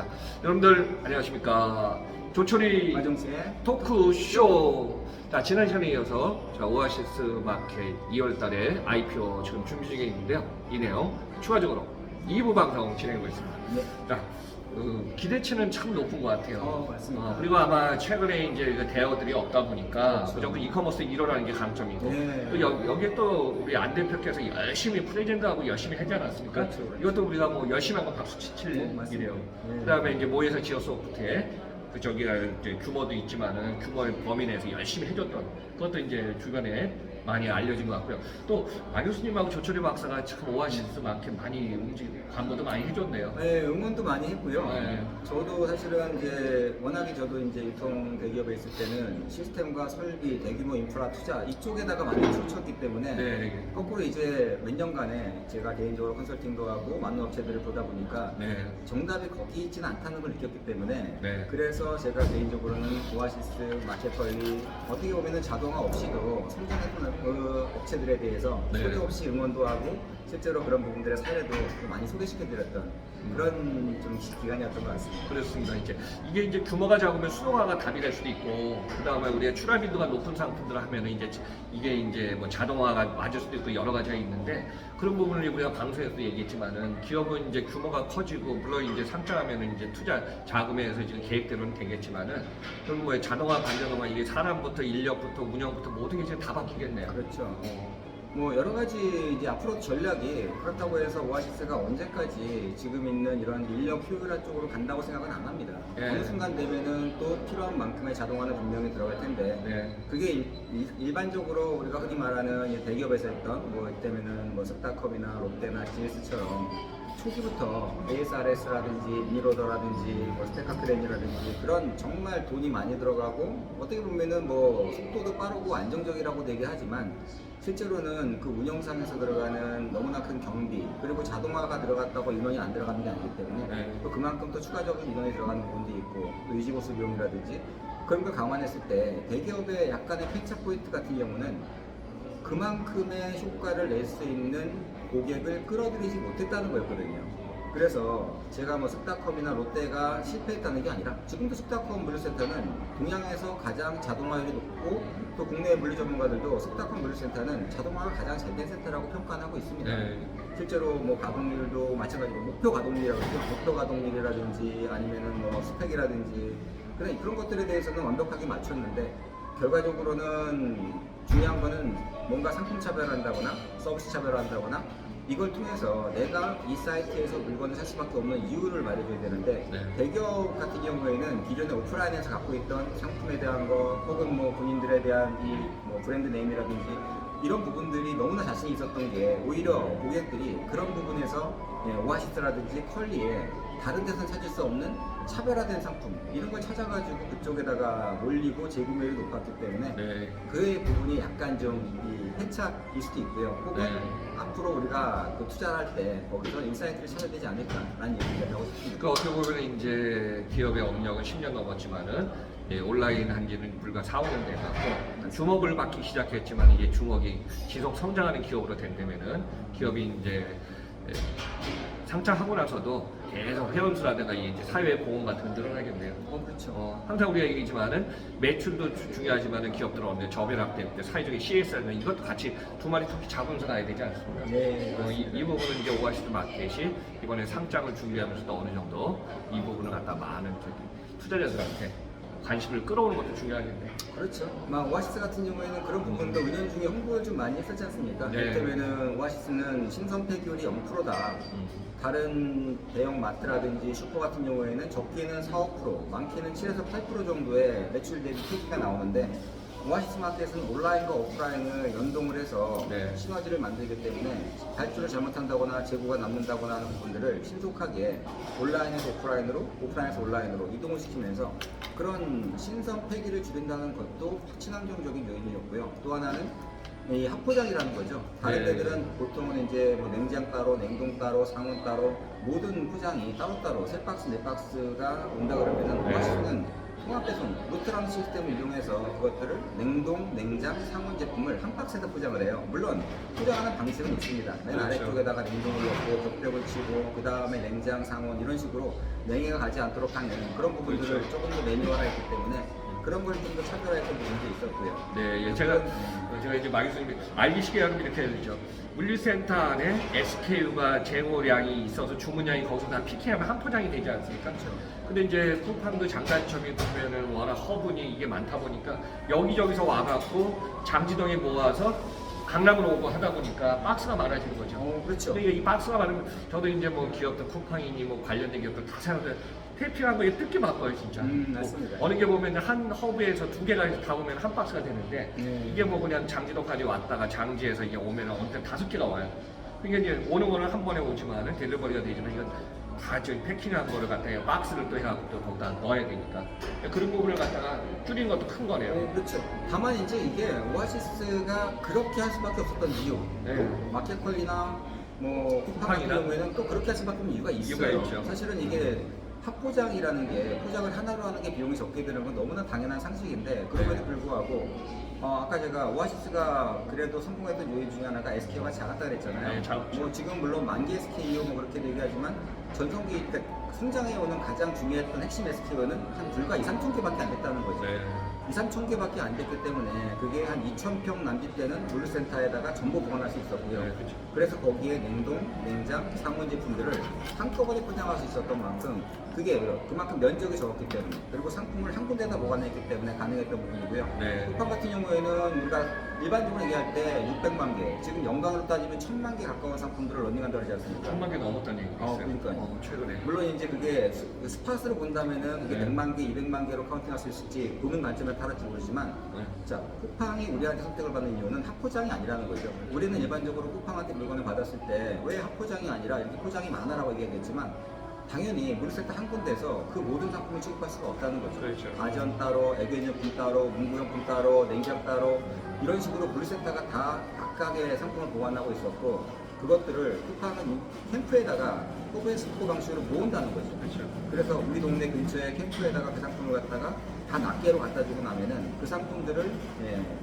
자, 여러분들 안녕하십니까. 조철이 마정수의 토크쇼. 자, 지난 시간에 이어서 자, 오아시스 마켓 2월달에 IPO 지금 준비 중에 있는데요. 이 내용 추가적으로 2부 방송 진행하고 있습니다. 네. 자, 기대치는 참 높은 것 같아요. 맞습니다. 그리고 아마 최근에 이제 그 대어들이 없다 보니까 그렇죠. 무조건 이커머스 일어나는 게 강점이고 네. 또 여기에 또 우리 안 대표께서 열심히 프레젠트하고 열심히 하지 않았습니까? 그렇죠, 그렇죠. 이것도 우리가 뭐 열심히 한 거 박수 치칠 맞습니다. 일이에요. 네. 그다음에 이제 모에서 지어 소프트에 그 저기가 이제 규모도 있지만은 규모의 범위 내에서 열심히 해줬던 그것도 이제 주변에 많이 알려진 것 같고요. 또 마 교수님하고 조철희 박사가 참 오아시스 마켓 많이 광고도 많이 해줬네요. 네, 응원도 많이 했고요. 네. 저도 사실은 이제 워낙에 저도 이제 유통 대기업에 있을 때는 시스템과 설비, 대규모 인프라 투자 이쪽에다가 많이 치우쳤기 때문에 네. 거꾸로 이제 몇 년간에 제가 개인적으로 컨설팅도 하고 많은 업체들을 보다 보니까 네. 정답이 거기 있지는 않다는 걸 느꼈기 때문에 네. 그래서 제가 개인적으로는 오아시스, 마켓컬리 어떻게 보면은 자동화 없이도 성장했던 그 업체들에 대해서 네. 소리 없이 응원도 하고 실제로 그런 부분들의 사례도 좀 많이 소개시켜드렸던 그런 좀 기간이었던 것 같습니다. 그렇습니다. 이게 이제 규모가 작으면 수동화가 답이 될 수도 있고, 그 다음에 우리가 출하 빈도가 높은 상품들을 하면은 이게 이제 뭐 자동화가 맞을 수도 있고 여러 가지가 있는데 그런 부분을 우리가 방송에서도 얘기했지만은 기업은 이제 규모가 커지고 물론 이제 상장하면은 이제 투자 자금에서 지금 계획대로는 되겠지만은 그럼 뭐 자동화 반자동화 이게 사람부터 인력부터 운영부터 모든 게 지금 다 바뀌겠네요. 그렇죠. 뭐 여러 가지 이제 앞으로 전략이 그렇다고 해서 오아시스가 언제까지 지금 있는 이런 인력 효율화 쪽으로 간다고 생각은 안 합니다. 네. 어느 순간 되면은 또 필요한 만큼의 자동화는 분명히 들어갈 텐데 네. 그게 일반적으로 우리가 흔히 말하는 이 대기업에서 했던 뭐 이때면은 뭐 스타컴이나 롯데나 GS처럼 초기부터 ASRS라든지 미로더라든지 뭐 스테카크렌이라든지 그런 정말 돈이 많이 들어가고 어떻게 보면은 뭐 속도도 빠르고 안정적이라고 얘기하지만 실제로는 그 운영상에서 들어가는 너무나 큰 경비 그리고 자동화가 들어갔다고 인원이 안 들어가는 게 아니기 때문에 네. 또 그만큼 또 추가적인 인원이 들어가는 부분도 있고 또 유지보수 비용이라든지 그런 걸 감안했을 때 대기업의 약간의 팽차 포인트 같은 경우는 그만큼의 효과를 낼 수 있는 고객을 끌어들이지 못했다는 거였거든요. 그래서 제가 뭐 스타컴이나 롯데가 실패했다는 게 아니라 지금도 스타컴 물류센터는 동양에서 가장 자동화율이 높고 또 국내 물류 전문가들도 스타컴 물류센터는 자동화가 가장 잘 된 센터라고 평가하고 있습니다. 네. 실제로 뭐 가동률도 마찬가지로 목표 가동률이라고 하죠. 목표 가동률이라든지 아니면은 뭐 스펙이라든지 그런 것들에 대해서는 완벽하게 맞췄는데 결과적으로는 중요한 거는 뭔가 상품 차별한다거나 서비스 차별한다거나 이걸 통해서 내가 이 사이트에서 물건을 살 수밖에 없는 이유를 말해줘야 되는데 네. 대기업 같은 경우에는 기존에 오프라인에서 갖고 있던 상품에 대한 거 혹은 뭐 본인들에 대한 이 뭐 브랜드 네임이라든지 이런 부분들이 너무나 자신이 있었던 게 오히려 고객들이 그런 부분에서 오아시스라든지 컬리에 다른 데서 찾을 수 없는 차별화된 상품 이런 걸 찾아가지고 그쪽에다가 올리고 재구매율이 높았기 때문에 네. 그 부분이 약간 좀 이 회차일 수도 있고요. 혹은 네. 앞으로 우리가 그 투자를 할 때 거기서 인사이트를 찾아야 되지 않을까라는 얘기를 하고 싶습니다. 그 어떻게 보면 이제 기업의 업력은 10년 넘었지만은 온라인 한지는 불과 4, 5년 돼갖고 주목을 받기 시작했지만 이게 주목이 지속 성장하는 기업으로 된다면은 기업이 이제 상장하고 나서도 계속 회원수라든가 이제 사회 보험 같은 건 늘어나겠네요. 그렇죠. 항상 우리가 얘기지만은 매출도 중요하지만은 기업들은 어느 저변학 때문에 사회적인 CSR는 이것도 같이 두 마리 토끼 잡으면서 가야 되지 않습니까? 네. 이 부분은 이제 오아시스 마켓이 이번에 상장을 준비하면서도 어느 정도 이 부분을 갖다 많은 투자자들한테 관심을 끌어오는 것도 중요하겠네요. 그렇죠. 오아시스 같은 경우에는 그런 부분도 은연중에 홍보를 좀 많이 했었지 않습니까? 네. 이를테면은 오아시스는 신선 폐기율이 0%다. 다른 대형 마트라든지 슈퍼 같은 경우에는 적게는 4, 5%, 많게는 7에서 8% 정도의 매출 대비 폐기가 나오는데 오아시스 마켓은 온라인과 오프라인을 연동을 해서 네. 시너지를 만들기 때문에 발주를 잘못한다거나 재고가 남는다거나 하는 부분들을 신속하게 온라인에서 오프라인으로, 오프라인에서 온라인으로 이동을 시키면서 그런 신선 폐기를 줄인다는 것도 친환경적인 요인이었고요. 또 하나는 이 합포장이라는 거죠. 다른 네. 데들은 보통은 이제 뭐 냉장 따로, 냉동 따로, 상온 따로 모든 포장이 따로따로 3박스, 4박스가 온다 그러면은 네. 오아시스는 통합 배송, 루트라는 시스템을 이용해서 그것들을 냉동, 냉장, 상온 제품을 한 박스에다 포장을 해요. 물론 포장하는 방식은 있습니다. 맨 그렇죠. 아래쪽에다가 냉동을 넣고 겹벽을 치고 그 다음에 냉장, 상온 이런 식으로 냉해가 가지 않도록 하는 그런 부분들을 그렇죠. 조금 더 매뉴얼화했기 때문에 그런 걸 좀 더 차별화했던 부분도 있었고요. 네, 예, 제가 이제 마기수님 알기 쉽게 하면 이렇게 되죠. 물류센터 안에 SKU가 재고량이 있어서 주문량이 거기서 다 피킹하면 한 포장이 되지 않습니까? 근데 이제 쿠팡도 장단점이 보면은 워낙 허분이 이게 많다 보니까 여기저기서 와갖고 장지동에 모아서 강남으로 오고 하다 보니까 박스가 많아지는 거죠. 그렇죠. 근데 이 박스가 많으면 저도 이제 뭐 기업들 쿠팡이니 뭐 관련된 기업들 다 사는데 테이핑한 거에 뜯기 바빠요 진짜. 맞습니다. 어느 게 보면 한 허브에서 두 개가 다 오면 한 박스가 되는데 이게 뭐 그냥 장지도까지 왔다가 장지에서 이게 오면 어느 다섯 개가 와요. 그러니까 이제 오는 거는 한 번에 오지만은 델리버리가 되지만 이건 다 저기 패킹한 거를 갖다가 박스를 또 해갖고 또 거기다 넣어야 되니까 그런 부분을 갖다가 줄인 것도 큰 거네요. 그렇죠. 다만 이제 이게 오아시스가 그렇게 할 수밖에 없었던 이유, 네. 마켓컬리나 뭐 쿠팡 같은 쿠팡이나? 경우에는 또 그렇게 할 수밖에 없는 이유가 있어요. 이유가 있죠. 사실은 이게 합포장이라는 게 포장을 하나로 하는 게 비용이 적게 드는 건 너무나 당연한 상식인데 그럼에도 불구하고 아까 제가 오아시스가 그래도 성공했던 요인 중에 하나가 SKU가 작았다 그랬잖아요. 네, 작았죠. 뭐 지금 물론 만기 SKU 뭐 그렇게 얘기하지만 전성기 때 성장해 오는 가장 중요했던 핵심 SKU는 한 불과 2-3천 개밖에 안 됐다는 거죠. 네. 2-3천 개밖에 안 됐기 때문에 그게 한 2,000평 남짓되는 물류센터에다가 전부 보관할 수 있었고요. 네, 그렇죠. 그래서 거기에 냉동, 냉장, 상온 제품들을 한꺼번에 포장할 수 있었던 만큼 그게 그만큼 면적이 적었기 때문에 그리고 상품을 한 군데다 보관했기 때문에 가능했던 부분이고요. 네. 쿠팡 같은 경우에는 우리가 일반적으로 얘기할 때 600만 개, 지금 연간으로 따지면 1000만 개 가까운 상품들을 러닝한다고 하지 않습니까? 1000만 개 넘었다는 얘기가 있어요. 그러니까요. 최근에. 물론 이제 그게 스팟으로 본다면은 그게 네. 100만 개, 200만 개로 카운팅할 수 있을지 보는 관점에 따라서 모르지만 네. 자, 쿠팡이 우리한테 선택을 받는 이유는 합포장이 아니라는 거죠. 우리는 일반적으로 쿠팡한테 물건을 받았을 때 왜 합포장이 아니라 이렇게 포장이 많아라고 얘기하겠지만 당연히 물류센터 한 군데서 그 모든 상품을 취급할 수가 없다는 거죠. 그렇죠. 가전 따로, 애견용품 따로, 문구용품 따로, 냉장 따로 이런 식으로 물류센터가 다 각각의 상품을 보관하고 있었고 그것들을 쿠팡은 캠프에다가 포베스코 방식으로 모은다는 거죠. 그렇죠. 그래서 우리 동네 근처에 캠프에다가 그 상품을 갖다가 다 낱개로 갖다 주고 나면은 그 상품들을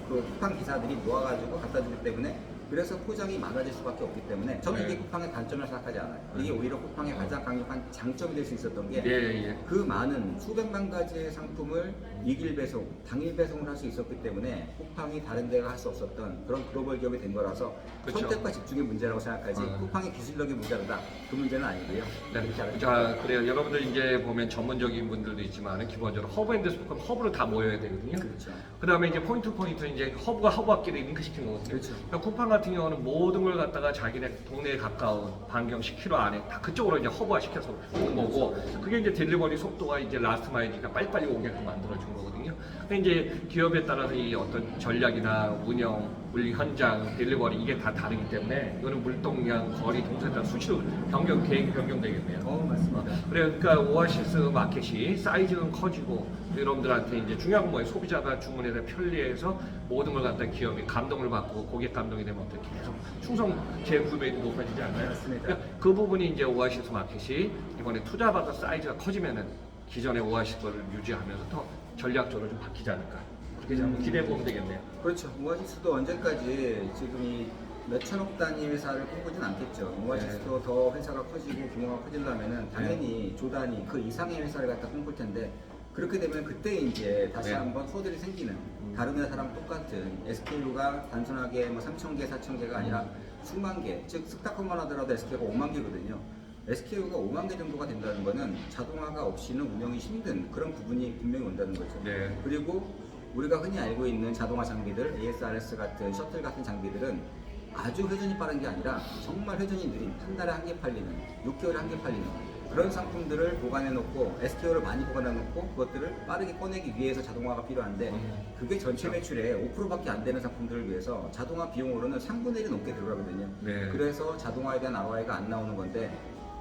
그 쿠팡 기사들이 모아가지고 갖다 주기 때문에 그래서 포장이 많아질 수밖에 없기 때문에 저는 이게 네. 쿠팡의 단점을 생각하지 않아요. 이게 오히려 쿠팡의 가장 강력한 장점이 될 수 있었던 게 예. 그 많은 수백만 가지의 상품을 이길 배송, 당일 배송을 할 수 있었기 때문에 쿠팡이 다른 데가 할 수 없었던 그런 글로벌 기업이 된 거라서 그렇죠. 선택과 집중의 문제라고 생각하지 쿠팡의 기술력이 모자르다 그 문제는 아니고요. 네. 그렇게 알아주시면 자, 그래요. 여러분들 이제 보면 전문적인 분들도 있지만 기본적으로 허브앤드스포크 허브로 다 모여야 되거든요. 그렇죠. 그 다음에 이제 포인트 이제 허브가 허브학기를 링크시킨 거거든요. 그렇죠. 그러니까 쿠팡 같은 경우는 모든 걸 갖다가 자기네 동네에 가까운 반경 10km 안에 다 그쪽으로 이제 허브화 시켜서 오는 거고 그게 이제 델리버리 속도가 이제 라스트 마일이니까 빨리빨리 오게끔 만들어준 거거든요. 근데 이제 기업에 따라서 이 어떤 전략이나 운영, 물류 현장, 델리버리 이게 다 다르기 때문에 이거는 물동량, 거리, 동선 다 수시로 계획 변경되겠네요. 맞습니다. 그러니까 오아시스 마켓이 사이즈는 커지고 여러분들한테 이제 중요한 건 뭐예요? 소비자가 주문에 편리해서 모든 걸 갖다 기업이 감동을 받고 고객 감동이 되면 어떻게 계속 충성 재구매도 높아지지 않나요? 맞습니다. 그러니까 그 부분이 이제 오아시스 마켓이 이번에 투자받아 사이즈가 커지면은 기존의 오아시스 거를 유지하면서 더 전략적으로 좀 바뀌지 않을까 그렇게 한번 기대해 보면 되겠네요. 그렇죠. 오아시스도 언제까지 지금 이 몇천억 단위 회사를 꿈꾸진 않겠죠. 오아시스도 더 회사가 커지고 규모가 커지려면은 당연히 조단위 그 이상의 회사를 갖다 꿈꿀 텐데 그렇게 되면 그때 이제 다시 네. 한번 소들이 생기는 다른 회사랑 똑같은 SKU가 단순하게 뭐 3,000개, 4,000개가 아니라 수만 개, 즉 스타컴만 하더라도 SKU가 5만 개거든요. SKU가 5만 개 정도가 된다는 거는 자동화가 없이는 운영이 힘든 그런 부분이 분명히 온다는 거죠. 네. 그리고 우리가 흔히 알고 있는 자동화 장비들, ASRS 같은 셔틀 같은 장비들은 아주 회전이 빠른 게 아니라 정말 회전이 느린 한 달에 한 개 팔리는, 6개월에 한 개 팔리는 그런 상품들을 보관해 놓고 SKU를 많이 보관해 놓고 그것들을 빠르게 꺼내기 위해서 자동화가 필요한데 그게 전체 매출의 5%밖에 안 되는 상품들을 위해서 자동화 비용으로는 3분의 1이 넘게 들어가거든요. 네. 그래서 자동화에 대한 ROI가 안 나오는 건데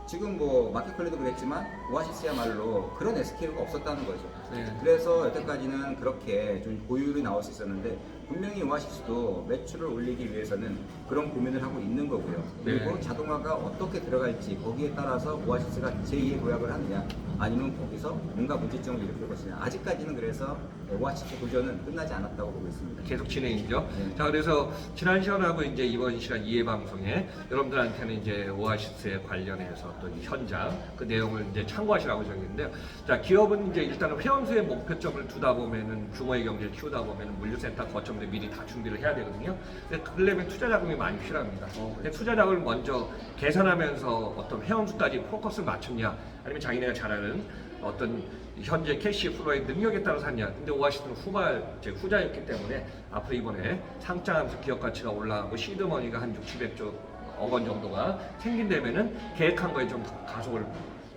지금 뭐 마켓컬리도 그랬지만 오아시스야말로 그런 SKU가 없었다는 거죠. 네. 그래서 여태까지는 그렇게 좀 고율이 나올 수 있었는데 분명히 오아시스도 매출을 올리기 위해서는 그런 고민을 하고 있는 거고요. 그리고 네. 자동화가 어떻게 들어갈지 거기에 따라서 오아시스가 제2의 도약을 하느냐 아니면 거기서 뭔가 문제점을 일으킬 것이냐. 아직까지는 그래서 오아시스 도전은 끝나지 않았다고 보고 있습니다. 계속 진행이죠. 네. 자, 그래서 지난 시간하고 이제 이번 시간 2회 방송에 여러분들한테는 이제 오아시스에 관련해서 또 이 현장 그 내용을 이제 참고하시라고 정했는데요. 자, 기업은 이제 일단은 회원수의 목표점을 두다 보면은 규모의 경제를 키우다 보면은 물류센터 거점들 미리 다 준비를 해야 되거든요. 근데 그러려면 투자 자금이 많이 필요합니다. 근데 투자 자금을 먼저 계산하면서 어떤 회원수까지 포커스를 맞췄냐, 아니면 자기네가 잘하는 어떤 현재 캐시 플로의 능력에 따라서 하냐. 근데 오아시스는 후자였기 때문에 앞으로 이번에 상장하면서 기업 가치가 올라가고 시드머니가 한 6,700조 원 정도가 생긴다면은 계획한 거에 좀 가속을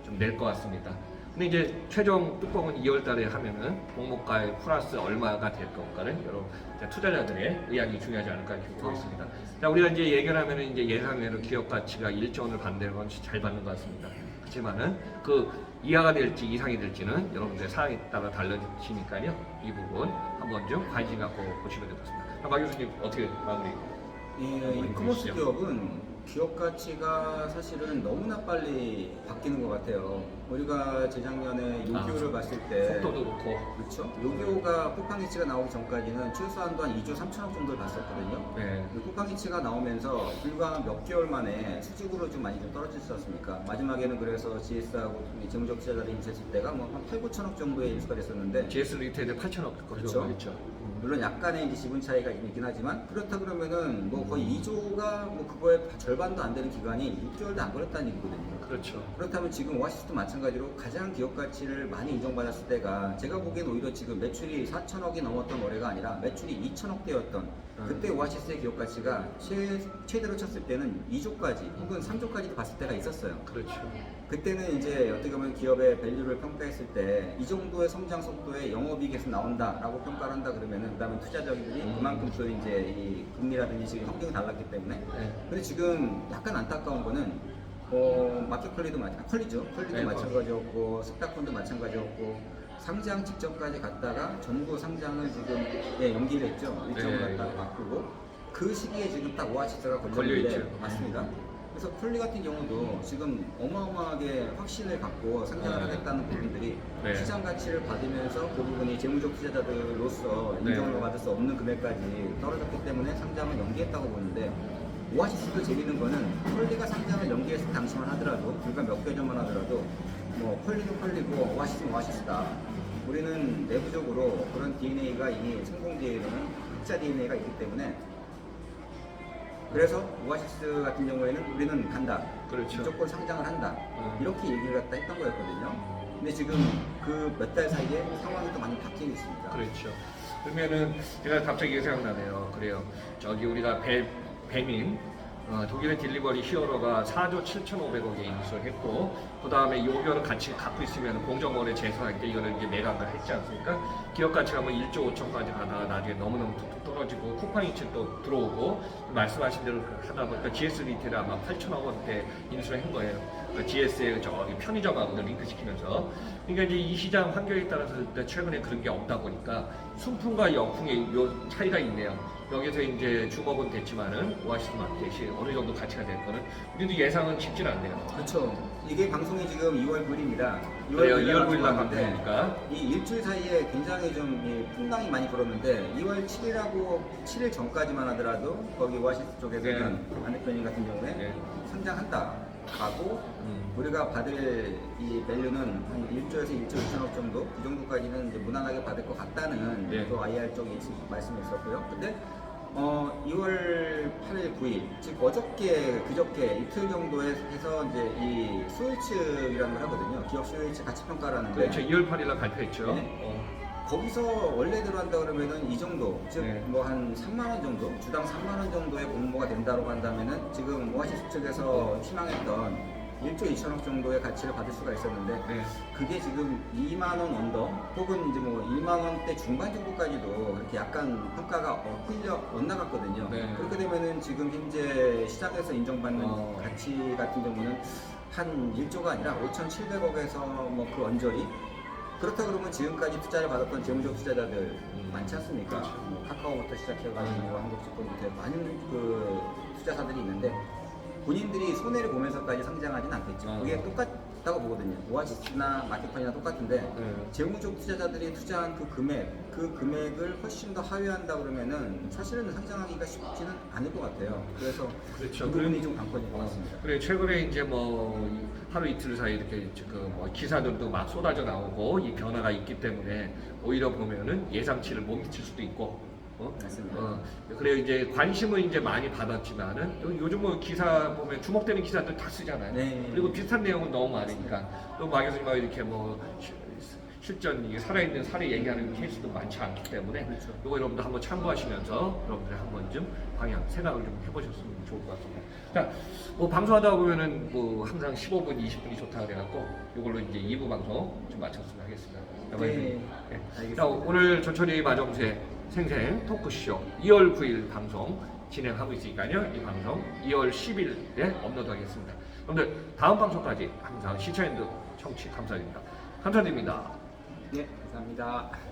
좀 낼 것 같습니다. 근데 이제 최종 뚜껑은 2월 달에 하면은 공모가에 플러스 얼마가 될 것까는 여러 투자자들의 의향이 중요하지 않을까 이렇게 보고 있습니다. 자, 우리가 이제 예견하면은 이제 예상외로 기업 가치가 1조 원을 받는 건 잘 받는 것 같습니다. 그렇지만은 그 이하가 될지 이상이 될지는 여러분들의 상황에 따라 달라지니까요. 이 부분 한번 좀 관심 갖고 보시면 될 것 같습니다. 박 교수님 어떻게 마무리? 예, 이커머스 기업은 기업 가치가 사실은 너무나 빨리 바뀌는 것 같아요. 우리가 재작년에 요기요를 봤을 때 속도도 그렇고. 그렇죠. 요기요가 쿠팡이츠가 나오기 전까지는 최소한도 한 2조 3천억 정도를 봤었거든요. 네. 쿠팡이츠가 나오면서 불과 몇 개월 만에 수직으로 좀 많이 좀 떨어지지 않습니까? 마지막에는 그래서 GS하고 재무적 투자자들이 인수했을 때가 뭐 한 8, 9천억 정도의 인수가 됐었는데 GS 리테일에 8천억 그렇죠. 그렇죠. 물론 약간의 이제 지분 차이가 있긴 하지만 그렇다 그러면은 뭐 거의 2조가 뭐 그거의 절반도 안 되는 기간이 6개월도 안 걸렸다는 얘기거든요. 그렇죠. 그렇다면 지금 오아시스도 마찬가지로 가장 기업 가치를 많이 인정받았을 때가 제가 보기엔 오히려 지금 매출이 4천억이 넘었던 올해가 아니라 매출이 2천억대였던 그때 오아시스의 기업 가치가 최대로 쳤을 때는 2조까지 혹은 3조까지도 봤을 때가 있었어요. 그렇죠. 그때는 이제 어떻게 보면 기업의 밸류를 평가했을 때 이 정도의 성장 속도의 영업이익에서 나온다라고 평가를 한다 그러면은 그다음에 투자자들이 그만큼 또 이제 이 금리라든지 지금 환경이 달랐기 때문에 네. 근데 지금 약간 안타까운 거는 마켓컬리도 컬리죠. 컬리도 네, 마찬가지였고 스타콘도 마찬가지였고 상장 직전까지 갔다가 전부 상장을 지금 연기를 했죠. 일정을 갖다가 바꾸고 그 시기에 지금 딱 오아시스가 걸렸는데 걸려있죠. 맞습니다. 그래서 컬리 같은 경우도 지금 어마어마하게 확신을 갖고 상장을 네. 하겠다는 부분들이 네. 시장 가치를 받으면서 그 부분이 재무적 투자자들로서 인정을 네. 받을 수 없는 금액까지 떨어졌기 때문에 상장을 연기했다고 보는데 오아시스도 재밌는 거는 컬리가 상장을 연기했을 당시만 하더라도 불과 몇 개 전만 하더라도 뭐 컬리도 컬리고 오아시스는 오아시스다. 우리는 내부적으로 그런 DNA가 이미 성공 DNA는 흑자 DNA가 있기 때문에 그래서 오아시스 같은 경우에는 우리는 간다. 그렇죠. 무조건 상장을 한다. 이렇게 얘기를 갖다 했던 거였거든요. 근데 지금 그 몇 달 사이에 상황이 또 많이 바뀌고 있습니다. 그렇죠. 그러면은 제가 갑자기 생각나네요. 그래요. 저기 우리가 배민 독일의 딜리버리 히어로가 4조 7,500억에 인수를 했고 그 다음에 요거를 같이 갖고 있으면 공정거래 재산할 때 이거를 이제 매각을 했지 않습니까? 기업 가치가 뭐 1조 5천까지 가다가 나중에 너무너무 툭툭 떨어지고 쿠팡이츠 또 들어오고 말씀하신 대로 하다 보니까 GS 리테일 아마 8천억 원대 인수를 한 거예요. 그러니까 GS의 저기 편의점하고 링크시키면서 그러니까 이제 이 시장 환경에 따라서 최근에 그런 게 없다 보니까 순풍과 역풍의 요 차이가 있네요. 여기서 이제 주목은 됐지만은 오아시스 마켓이 어느 정도 가치가 될 거는 우리도 예상은 쉽진 않네요. 그렇죠. 이게 방송이 지금 2월 9일입니다. 그래요. 2월 9일 날 방송이니까. 이 일주일 사이에 굉장히 좀 풍랑이 많이 불었는데 2월 7일하고 7일 전까지만 하더라도 거기 오아시스 쪽에서는 안 대표님 같은 경우에 네. 상장한다 하고 우리가 받을 이 밸류는 한 1조에서 1조 2천억 정도 그 정도까지는 이제 무난하게 받을 것 같다는 네. 또 IR 쪽이 말씀이 있었고요. 근데 2월 8일, 9일, 즉 어저께, 그저께 이틀 정도에 해서 이제 이 수요일치라는 걸 하거든요. 기업 수요일치 가치 평가라는 데 그렇죠. 2월 8일 날 발표했죠. 네. 거기서 원래대로 한다 그러면은 이 정도, 즉 네. 뭐 한 3만 원 정도, 주당 3만 원 정도의 공모가 된다고 한다면은 지금 오아시스 측에서 희망했던 1조 2천억 정도의 가치를 받을 수가 있었는데 네. 그게 지금 2만 원 언더 혹은 이제 뭐 1만 원대 중반 정도까지도 그렇게 약간 평가가 엇나갔거든요. 네. 그렇게 되면은 지금 현재 시장에서 인정받는 가치 같은 경우는 한 1조가 아니라 5,700억에서 뭐 그 언저리 그렇다 그러면 지금까지 투자를 받았던 재무적 투자자들 많지 않습니까? 그렇죠. 뭐 카카오부터 시작해가지고 한국증권부터 많은 그 투자사들이 있는데 본인들이 손해를 보면서까지 상장하진 않겠죠. 그게 같다고 보거든요. 오아시스나 마켓판이나 똑같은데 네. 재무적 투자자들이 투자한 그 금액을 훨씬 더 하회한다 그러면은 사실은 상장하기가 쉽지는 않을 것 같아요. 그래서 그렇죠. 그 부분이 좀 관건인 것 같습니다. 그래 최근에 이제 뭐 하루 이틀 사이 이렇게 지금 뭐 기사들도 막 쏟아져 나오고 이 변화가 있기 때문에 오히려 보면은 예상치를 못 미칠 수도 있고. 맞습니다. 그래 이제 관심을 이제 많이 받았지만은 요즘 뭐 기사 보면 주목되는 기사들 다 쓰잖아요. 네. 그리고 비슷한 내용은 너무 많으니까 또 막 교수님하고 이렇게 뭐 실전 이게 살아있는 사례 얘기하는 케이스도 많지 않기 때문에 그렇죠. 이거 여러분들 한번 참고하시면서 여러분들 한번 좀 방향 생각을 좀 해보셨으면 좋을 것 같습니다. 자, 뭐 방송하다 보면은 뭐 항상 15분, 20분이 좋다 그래갖고 이걸로 이제 2부 방송 좀 마쳤으면 하겠습니다. 네, 네. 알겠습니다. 자, 오늘 조철이 마정세 생생 토크쇼 2월 9일 방송 진행하고 있으니까요. 이 방송 2월 10일에 업로드하겠습니다. 여러분들 다음 방송까지 항상 시청해주셔서 청취 감사드립니다. 감사드립니다. 네, 감사합니다.